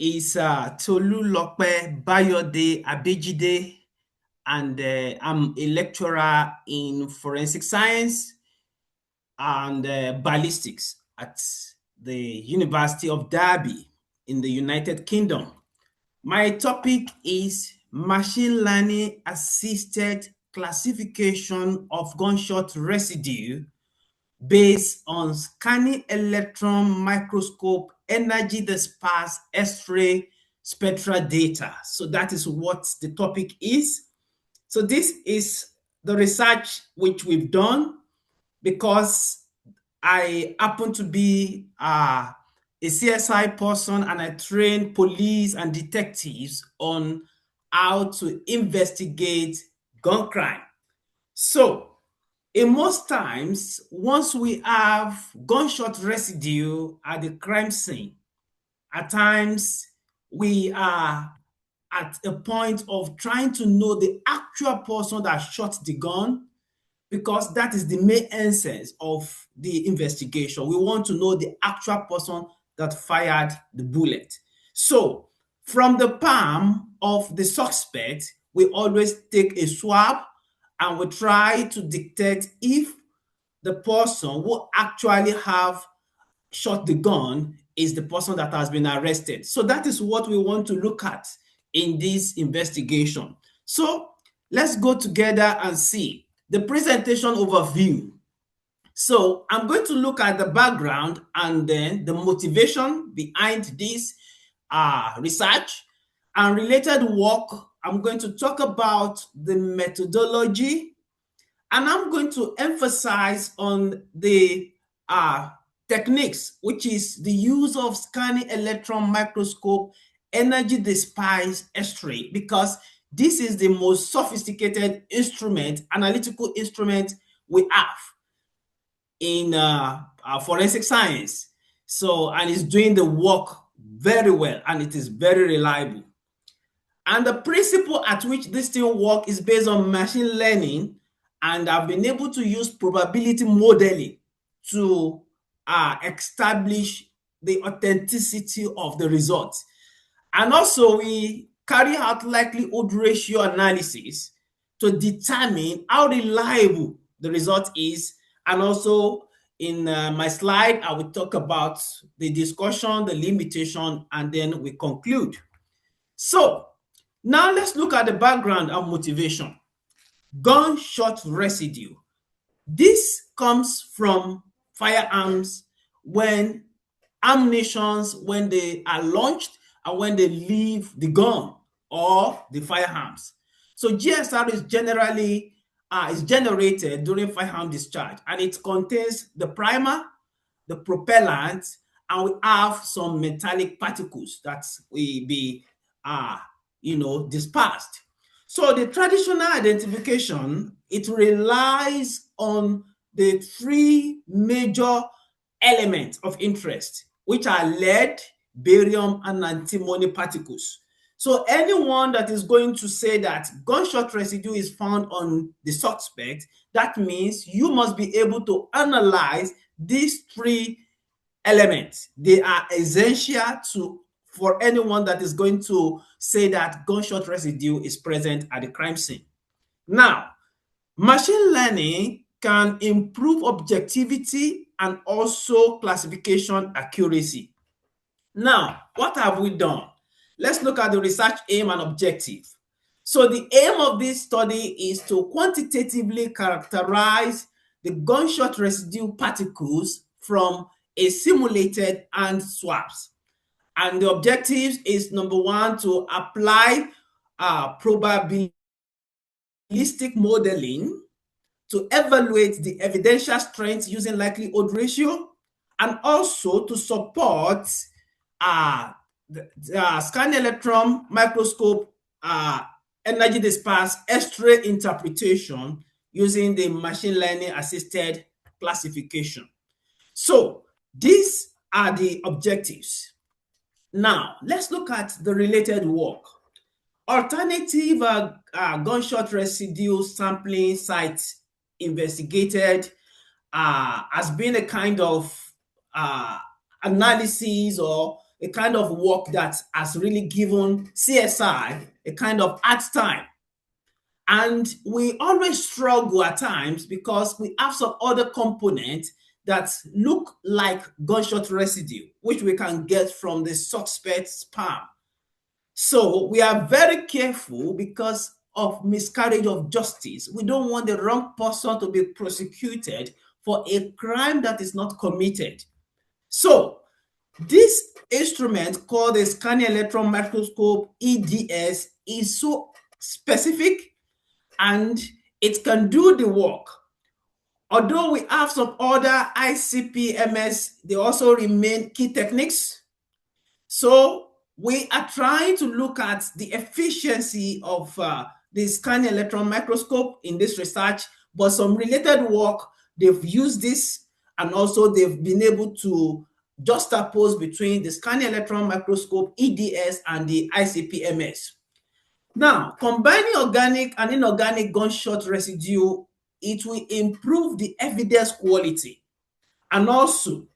is Tolulope, Bayode, Abejide, and I'm a lecturer in forensic science and ballistics at the University of Derby in the United Kingdom. My topic is machine learning assisted classification of gunshot residue based on scanning electron microscope energy-dispersive X-ray spectral data. So that is what the topic is. So this is the research which we've done because I happen to be a CSI person and I train police and detectives on how to investigate gun crime. So in most times, once we have gunshot residue at the crime scene, at times we are at a point of trying to know the actual person that shot the gun because that is the main essence of the investigation. We want to know the actual person that fired the bullet. So from the palm of the suspect, we always take a swab and we try to detect if the person who actually have shot the gun is the person that has been arrested. So that is what we want to look at in this investigation. So let's go together and see the presentation overview. So I'm going to look at the background and then the motivation behind this research and related work. I'm going to talk about the methodology and I'm going to emphasize on the techniques, which is the use of scanning electron microscope energy-dispersive X-ray, because this is the most sophisticated instrument, analytical instrument we have in forensic science. So, and it's doing the work very well and it is very reliable. And the principle at which this thing works is based on machine learning, and I've been able to use probability modeling to establish the authenticity of the results. And also we carry out likelihood ratio analysis to determine how reliable the result is. And also in my slide, I will talk about the discussion, the limitation, and then we conclude. So now let's look at the background and motivation. Gunshot residue. This comes from firearms when ammunitions, when they are launched and when they leave the gun or the firearms. So GSR is generally is generated during firearm discharge and it contains the primer, the propellant, and we have some metallic particles that will be dispersed. So the traditional identification, it relies on the three major elements of interest, which are lead, barium, and antimony particles. So anyone that is going to say that gunshot residue is found on the suspect, that means you must be able to analyze these three elements. They are essential for anyone that is going to say that gunshot residue is present at the crime scene. Now, machine learning can improve objectivity and also classification accuracy. Now, what have we done? Let's look at the research aim and objective. So the aim of this study is to quantitatively characterize the gunshot residue particles from a simulated and swabs. And the objective is number one, to apply probabilistic modeling to evaluate the evidential strength using likelihood ratio, and also to support the scan electron microscope energy dispersive X-ray interpretation using the machine learning assisted classification. So these are the objectives. Now let's look at the related work. Alternative gunshot residue sampling sites investigated has been a kind of analysis or a kind of work that has really given CSI a kind of hard time. And we always struggle at times because we have some other components that look like gunshot residue, which we can get from the suspect sperm. So we are very careful because of miscarriage of justice. We don't want the wrong person to be prosecuted for a crime that is not committed. So this instrument called the scanning electron microscope EDS is so specific and it can do the work. Although we have some other ICP-MS, they also remain key techniques. So we are trying to look at the efficiency of the scanning electron microscope in this research, but some related work, they've used this and also they've been able to juxtapose between the scanning electron microscope EDS and the ICP-MS. Now, combining organic and inorganic gunshot residue, it will improve the evidence quality. And also,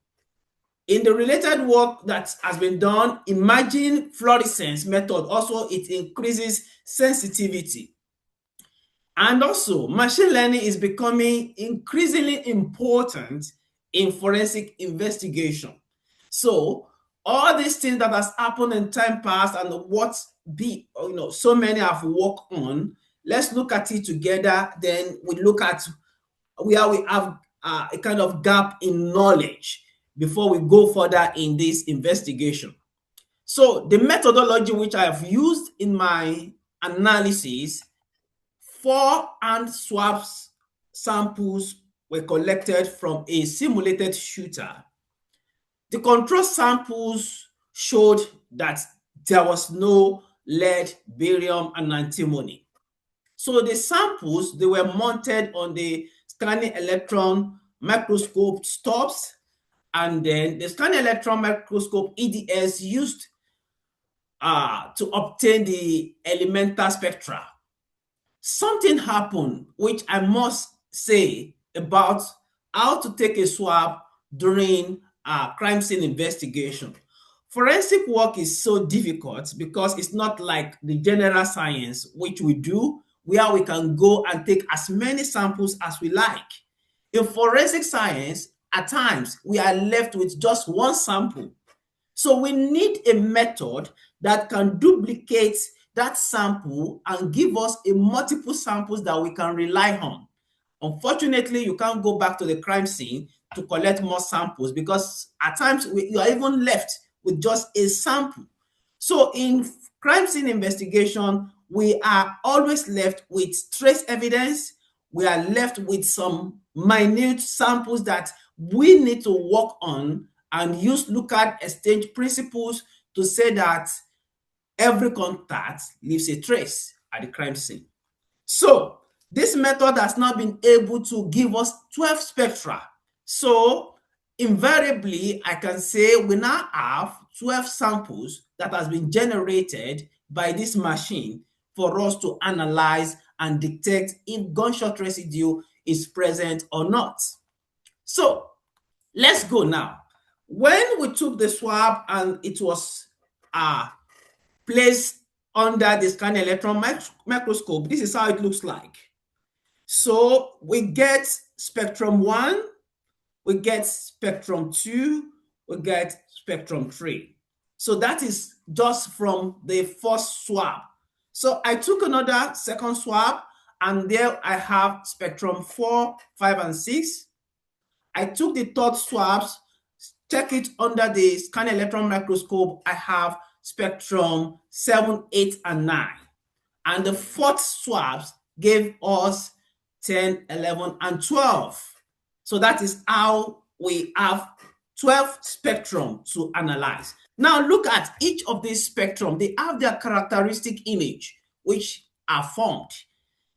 in the related work that has been done, imaging fluorescence method, also it increases sensitivity. And also, machine learning is becoming increasingly important in forensic investigation. So, all these things that has happened in time past and what so many have worked on, let's look at it together. Then we look at where we have a kind of gap in knowledge before we go further in this investigation. So the methodology which I have used in my analysis, 4 hand swabs samples were collected from a simulated shooter. The control samples showed that there was no lead, barium, and antimony. So the samples, they were mounted on the scanning electron microscope stops, and then the scanning electron microscope EDS used to obtain the elemental spectra. Something happened, which I must say about how to take a swab during crime scene investigation. Forensic work is so difficult because it's not like the general science, which we do, where we can go and take as many samples as we like. In forensic science, at times, we are left with just one sample. So we need a method that can duplicate that sample and give us a multiple samples that we can rely on. Unfortunately, you can't go back to the crime scene to collect more samples because at times you are even left with just a sample. So in crime scene investigation, we are always left with trace evidence. We are left with some minute samples that we need to work on and use Lookout exchange principles to say that every contact leaves a trace at the crime scene. So this method has now been able to give us 12 spectra. So invariably, I can say we now have 12 samples that has been generated by this machine for us to analyze and detect if gunshot residue is present or not. So let's go now. When we took the swab and it was placed under the scanning electron microscope, this is how it looks like. So we get spectrum 1, we get spectrum 2, we get spectrum 3. So that is just from the first swab. So I took another second swab, and there I have spectrum 4, 5, and 6. I took the third swabs, check it under the scanning electron microscope. I have spectrum 7, 8, and 9. And the fourth swabs gave us 10, 11, and 12. So that is how we have 12 spectrum to analyze. Now look at each of these spectrum. They have their characteristic image, which are formed.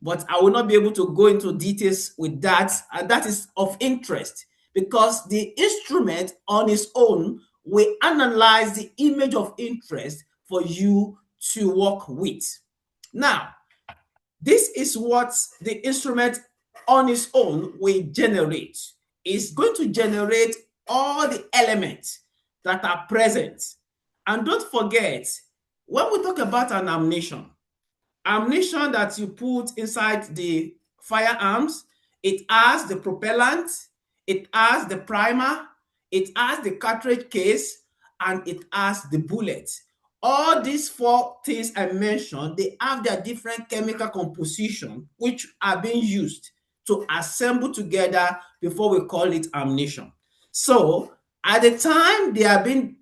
But I will not be able to go into details with that. And that is of interest because the instrument on its own will analyze the image of interest for you to work with. Now, this is what the instrument on its own will generate. It's going to generate all the elements that are present. And don't forget, when we talk about an ammunition that you put inside the firearms, it has the propellant, it has the primer, it has the cartridge case, and it has the bullet. All these four things I mentioned, they have their different chemical composition, which are being used to assemble together before we call it ammunition. So at the time they are being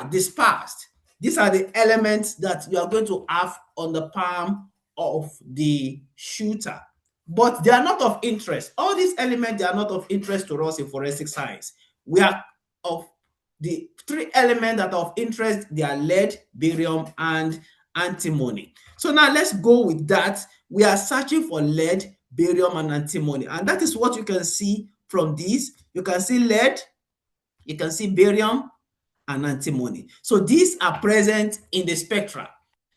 dispersed, these are the elements that you are going to have on the palm of the shooter. But they are not of interest. All these elements, they are not of interest to us in forensic science. We are of the three elements that are of interest. They are lead, barium, and antimony. So now let's go with that. We are searching for lead, barium, and antimony. And that is what you can see from this. You can see lead, you can see barium, and antimony. So these are present in the spectra.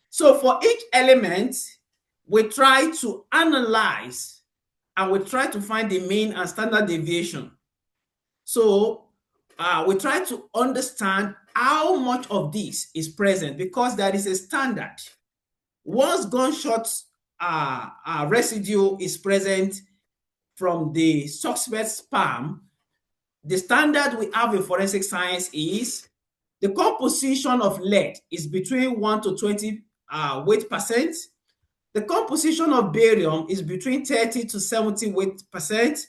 So for each element, we try to analyze and we try to find the mean and standard deviation. So we try to understand how much of this is present because there is a standard. Once gunshot residue is present from the suspect's palm, the standard we have in forensic science is the composition of lead is between 1 to 20 weight percent. The composition of barium is between 30 to 70 weight percent.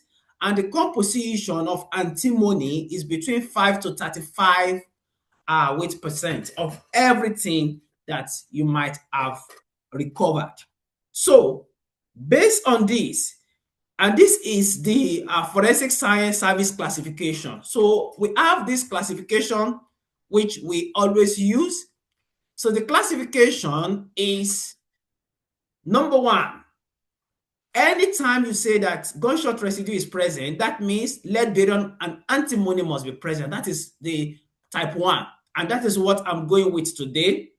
And the composition of antimony is between 5 to 35 weight percent of everything that you might have recovered. So based on this, and this is the forensic science service classification. So we have this classification which we always use. So the classification is number one. Anytime you say that gunshot residue is present, that means lead, barium, and antimony must be present. That is the type 1, and that is what I'm going with today.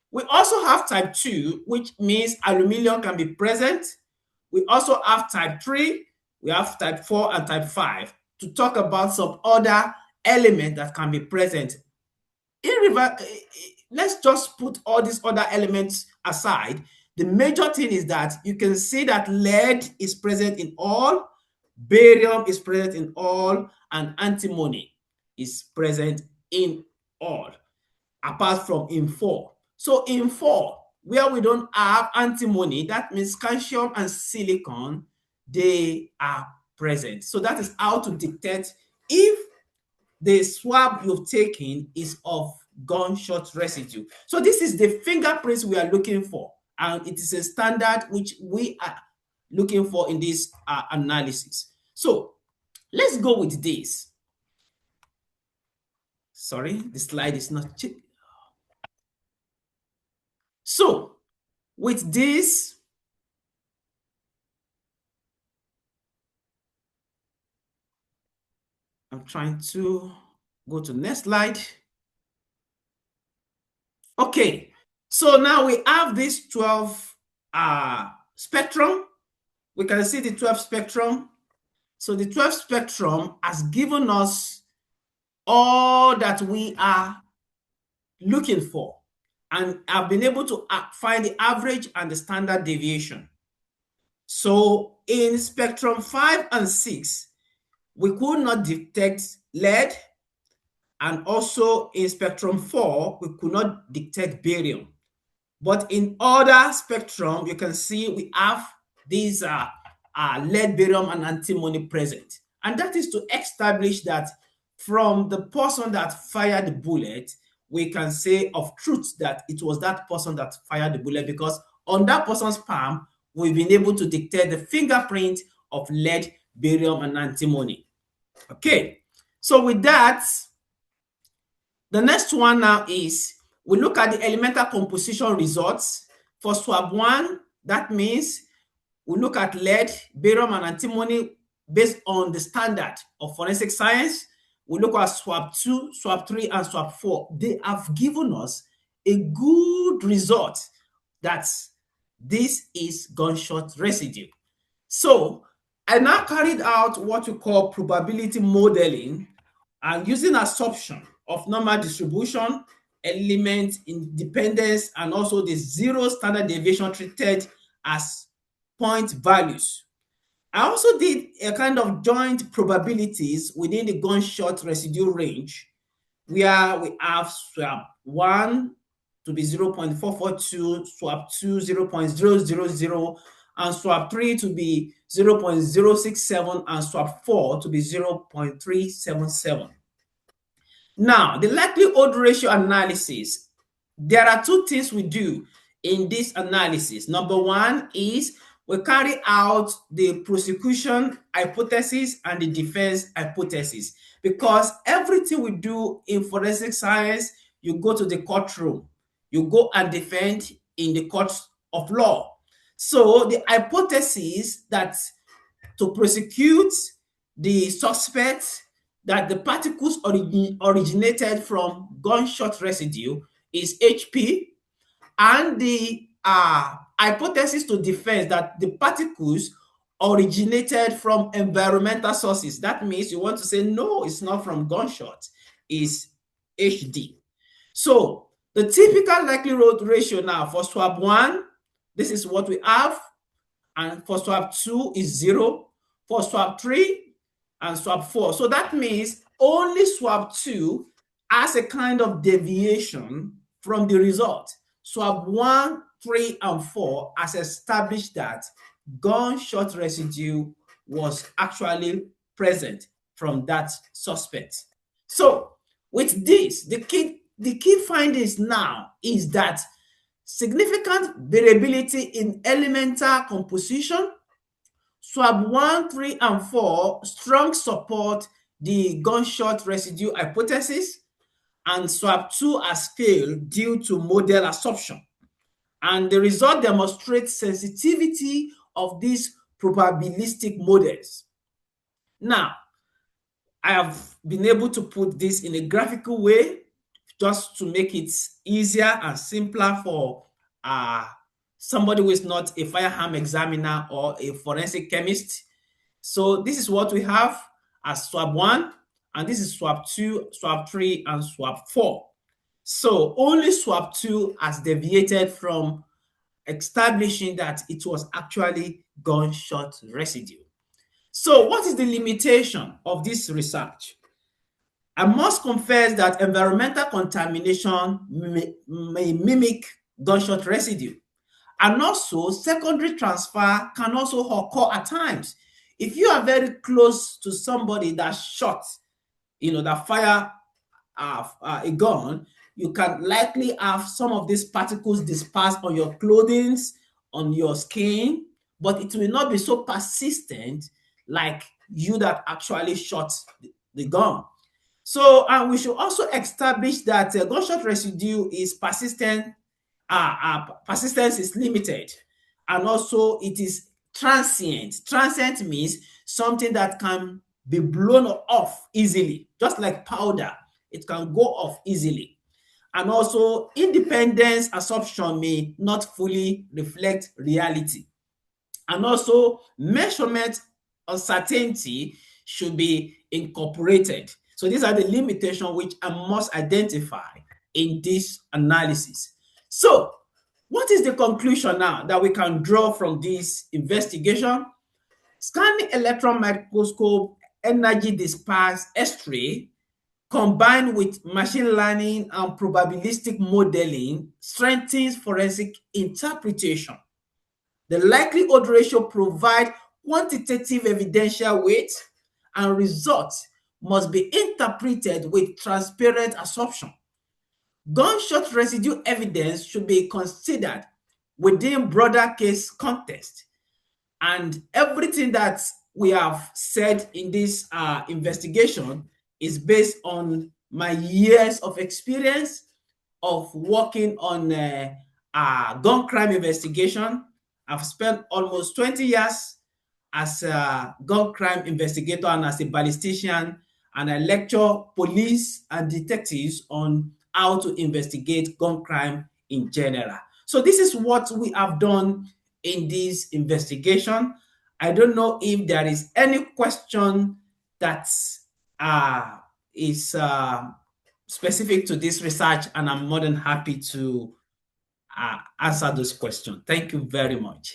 We also have type 2, which means aluminum can be present. We also have type 3, we have type 4, and type 5 to talk about some other element that can be present. Let's just put all these other elements aside. The major thing is that you can see that lead is present in all, barium is present in all, and antimony is present in all, apart from in 4. So in 4, where we don't have antimony, that means calcium and silicon, they are present. So that is how to detect if the swab you've taken is of gunshot residue. So this is the fingerprints we are looking for, and it is a standard which we are looking for in this analysis. So let's go with this. Sorry, the slide is not cheap. So with this, I'm trying to go to the next slide. Okay, so now we have this 12 spectrum. We can see the 12 spectrum. So the 12 spectrum has given us all that we are looking for, and I've been able to find the average and the standard deviation. So in spectrum 5 and 6, we could not detect lead, and also in spectrum 4, we could not detect barium. But in other spectrum, you can see we have these lead, barium, and antimony present. And that is to establish that from the person that fired the bullet, we can say of truth that it was that person that fired the bullet, because on that person's palm, we've been able to detect the fingerprint of lead, barium, and antimony. Okay, so with that, the next one now is we look at the elemental composition results. For swab 1, that means we look at lead, barium, and antimony based on the standard of forensic science. We look at swab 2, swab 3, and swab 4. They have given us a good result that this is gunshot residue. So I now carried out what we call probability modeling and using assumption of normal distribution, element independence, and also the zero standard deviation treated as point values. I also did a kind of joint probabilities within the gunshot residue range, where we have swab 1 to be 0.442, swab 2 0.000, and swab 3 to be 0.067, and swab 4 to be 0.377. Now, the likelihood ratio analysis, there are two things we do in this analysis. Number one is we carry out the prosecution hypothesis and the defense hypothesis, because everything we do in forensic science, you go to the courtroom, you go and defend in the courts of law. So the hypothesis that to prosecute the suspect that the particles originated from gunshot residue is HP, and the hypothesis to defense that the particles originated from environmental sources. That means you want to say, no, it's not from gunshot, is HD. So the typical likelihood ratio now for swab 1, this is what we have, and for swab 2 is 0, for swab 3 and swab 4. So that means only swab 2 has a kind of deviation from the result. Swab 1, 3, and 4 has established that gunshot residue was actually present from that suspect. So with this, the key findings now is that significant variability in elemental composition, swab 1, 3, and 4 strong support the gunshot residue hypothesis, and swab 2 has failed due to model assumption. And the result demonstrates sensitivity of these probabilistic models. Now, I have been able to put this in a graphical way just to make it easier and simpler for somebody who is not a firearm examiner or a forensic chemist. So this is what we have as swab 1, and this is swab 2, swab 3, and swab 4. So only swab 2 has deviated from establishing that it was actually gunshot residue. So what is the limitation of this research? I must confess that environmental contamination may mimic gunshot residue, and also secondary transfer can also occur at times. If you are very close to somebody that shot, that fire a gun, you can likely have some of these particles dispersed on your clothing, on your skin, but it will not be so persistent like you that actually shot the gun. So, and we should also establish that gunshot residue is persistent. Persistence is limited, and also it is transient. Transient means something that can be blown off easily, just like powder. It can go off easily. And also, independence assumption may not fully reflect reality. And also, measurement uncertainty should be incorporated. So these are the limitations which I must identify in this analysis. So what is the conclusion now that we can draw from this investigation? Scanning electron microscope energy-dispersed X-ray combined with machine learning and probabilistic modeling strengthens forensic interpretation. The likelihood ratio provides quantitative evidential weight, and results must be interpreted with transparent assumption. Gunshot residue evidence should be considered within broader case context, and everything that we have said in this investigation is based on my years of experience of working on gun crime investigation. I've spent almost 20 years as a gun crime investigator and as a ballistician, and I lecture police and detectives on how to investigate gun crime in general. So this is what we have done in this investigation. I don't know if there is any question that is specific to this research, and I'm more than happy to answer those questions. Thank you very much.